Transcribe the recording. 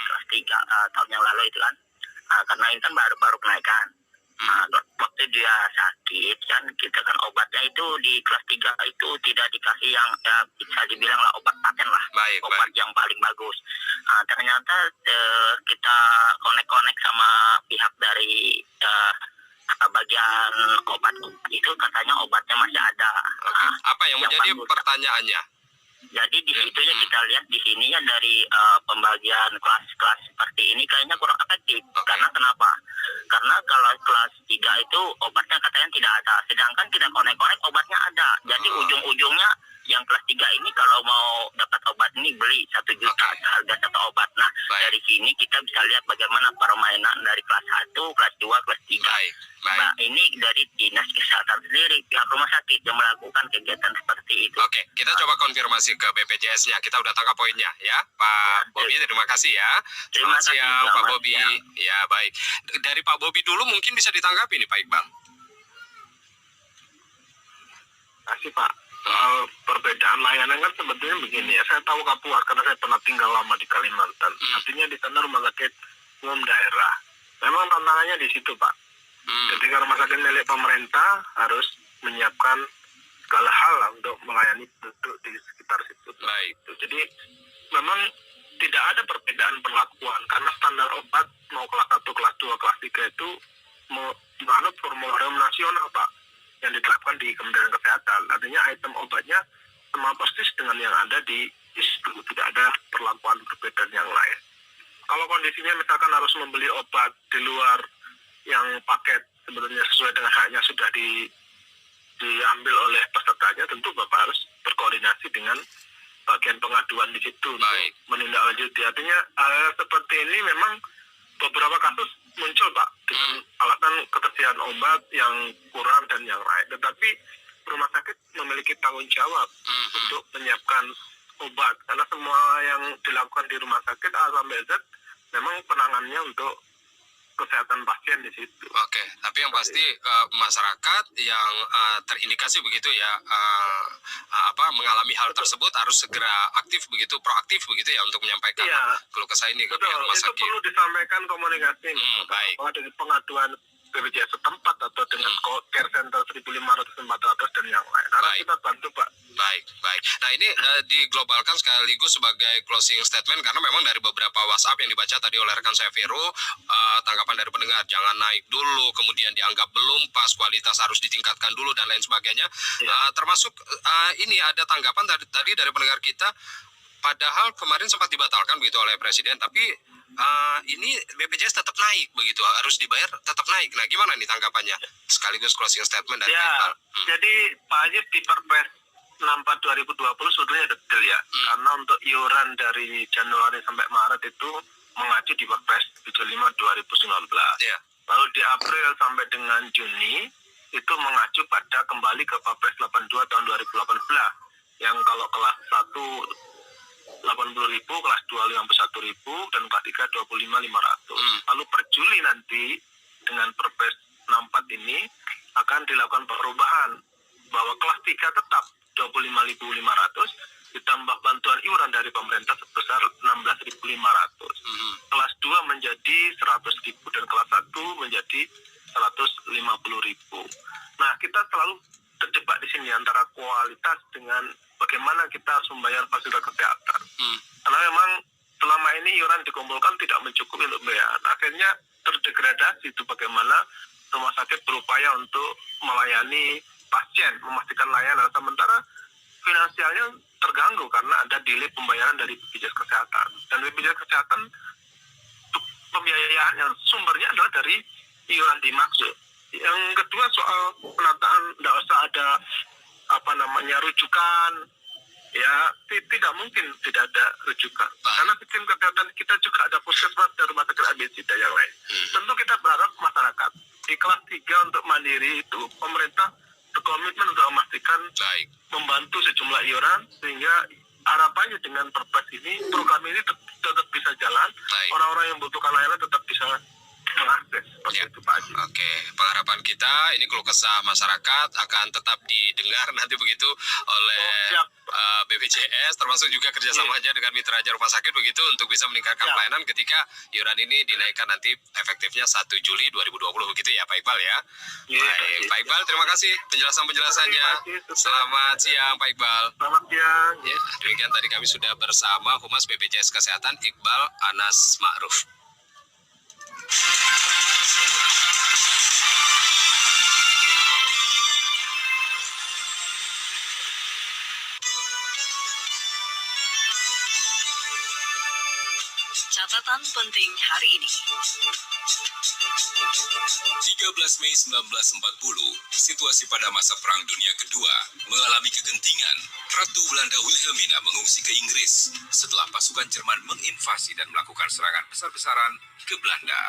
kelas 3 tahun yang lalu itu kan. Karena ini kan baru kenaikan. Waktu dia sakit kan kita kan obatnya itu di kelas 3 itu tidak dikasih yang bisa dibilang lah obat paten lah. Obat yang paling bagus. Ternyata kita konek sama pihak dari bagian obat itu katanya obatnya masih ada. Apa yang menjadi pertanyaannya? Jadi di situ ya kita lihat di sini ya dari pembagian kelas-kelas seperti ini kayaknya kurang efektif. Karena kenapa? Karena kalau kelas 3 itu obatnya katanya tidak ada, sedangkan kita konek-konek obatnya ada. Jadi ujung-ujungnya yang kelas 3 ini kalau mau dapat obat ini beli 1 juta harga satu obat. Nah, dari sini kita bisa lihat bagaimana permainan dari kelas 1, kelas 2, kelas 3. Nah, ini dari Dinas Kesehatan sendiri, pihak rumah sakit yang melakukan kegiatan seperti itu. Oke, kita coba konfirmasi ke BPJS-nya. Kita udah tangkap poinnya ya, Pak Bobi. Terima kasih ya. Terima kasih Pak Bobi. Ya, baik. Dari Pak Bobi dulu mungkin bisa ditanggapi nih Pak Iqbal. Terima kasih Pak. Perbedaan layanan kan sebetulnya begini ya. Saya tahu Kapuas karena saya pernah tinggal lama di Kalimantan. Artinya di sana rumah sakit umum daerah. Memang tantangannya di situ Pak. Ketika rumah sakit milik pemerintah harus menyiapkan segala hal untuk melayani penduduk di sekitar situ. Jadi memang tidak ada perbedaan perlakuan karena standar obat mau kelas 1, kelas 2, kelas 3 itu menganut formularium nasional Pak yang diterapkan di Kementerian Kesehatan. Artinya item obatnya sama persis dengan yang ada di situ, tidak ada perlakuan berbeda yang lain. Kalau kondisinya misalkan harus membeli obat di luar yang paket sebetulnya sesuai dengan haknya sudah diambil oleh pesertanya, tentu Bapak harus berkoordinasi dengan bagian pengaduan di situ untuk menindaklanjuti. Artinya seperti ini memang beberapa kasus muncul Pak dengan alasan ketersediaan obat yang kurang dan yang lain. Tetapi rumah sakit memiliki tanggung jawab untuk menyiapkan obat karena semua yang dilakukan di rumah sakit A sampai Z memang penanganannya untuk kesehatan pasien di situ. Oke, tapi yang pasti masyarakat yang terindikasi begitu ya mengalami hal tersebut harus segera aktif begitu, proaktif begitu ya untuk menyampaikan keluh kesah ini ke pihak rumah sakit. Itu perlu disampaikan komunikasi dari pengaduan BPJS setempat atau dengan care center 1.500-400 dan yang lain. Harus kita bantu Pak. Baik. Nah ini diglobalkan sekaligus sebagai closing statement karena memang dari beberapa WhatsApp yang dibaca tadi oleh rekan saya Vero, tanggapan dari pendengar jangan naik dulu, kemudian dianggap belum pas, kualitas harus ditingkatkan dulu dan lain sebagainya. Termasuk ini ada tanggapan tadi dari pendengar kita, padahal kemarin sempat dibatalkan begitu oleh Presiden, tapi ini BPJS tetap naik begitu, harus dibayar tetap naik. Nah gimana nih tanggapannya? Sekaligus closing statement dari Iqbal. Jadi Pak Ajib di Perpres 64 2020 sebetulnya detail ya. Karena untuk iuran dari Januari sampai Maret itu mengacu di Perpres 75 2019. Lalu di April sampai dengan Juni itu mengacu pada kembali ke Perpres 82 tahun 2018 yang kalau kelas 1 80.000, kelas 2 51.000 dan kelas 3 25.500. Lalu per Juli nanti dengan Perpres 64 ini akan dilakukan perubahan bahwa kelas 3 tetap 25.500 ditambah bantuan iuran dari pemerintah sebesar 16.500. Kelas 2 menjadi 100.000 dan kelas 1 menjadi 150.000. Nah, kita selalu terjebak di sini antara kualitas dengan bagaimana kita harus membayar fasilitas kesehatan. Karena memang selama ini iuran dikumpulkan tidak mencukupi untuk bayar. Akhirnya terdegradasi itu bagaimana rumah sakit berupaya untuk melayani pasien, memastikan layanan, sementara finansialnya terganggu karena ada delay pembayaran dari BPJS Kesehatan. Dan BPJS Kesehatan pembiayaannya sumbernya adalah dari iuran dimaksud. Yang kedua soal penataan, tidak usah ada rujukan, ya tidak mungkin tidak ada rujukan. Karena sistem kesehatan kita juga ada puskesmas dan rumah sakit ABC dan yang lain. Tentu kita berharap masyarakat di kelas 3 untuk mandiri itu pemerintah berkomitmen untuk memastikan membantu sejumlah iuran sehingga harapannya dengan perpres ini program ini tetap bisa jalan, orang-orang yang membutuhkan layanan tetap bisa mengakses. sukses. Seperti Ya. itu Pak Haji. Oke, pengharapan kita ini keluh kesah masyarakat akan tetap didengar nanti begitu oleh Siap. BPJS, termasuk juga kerjasamanya dengan mitra aja rumah sakit begitu untuk bisa meningkatkan Siap. pelayanan ketika iuran ini dinaikkan nanti efektifnya 1 Juli 2020 begitu ya Pak Iqbal ya. Iya, Baik, Pak Iqbal terima kasih penjelasannya. Terima kasih, Pak Haji. Selamat siang Pak Iqbal. Selamat siang. Ya, demikian tadi kami sudah bersama Humas BPJS Kesehatan Iqbal Anas Ma'ruf. Catatan penting hari ini. 13 Mei 1940, situasi pada masa Perang Dunia Kedua mengalami kegentingan. Ratu Belanda Wilhelmina mengungsi ke Inggris setelah pasukan Jerman menginvasi dan melakukan serangan besar-besaran ke Belanda.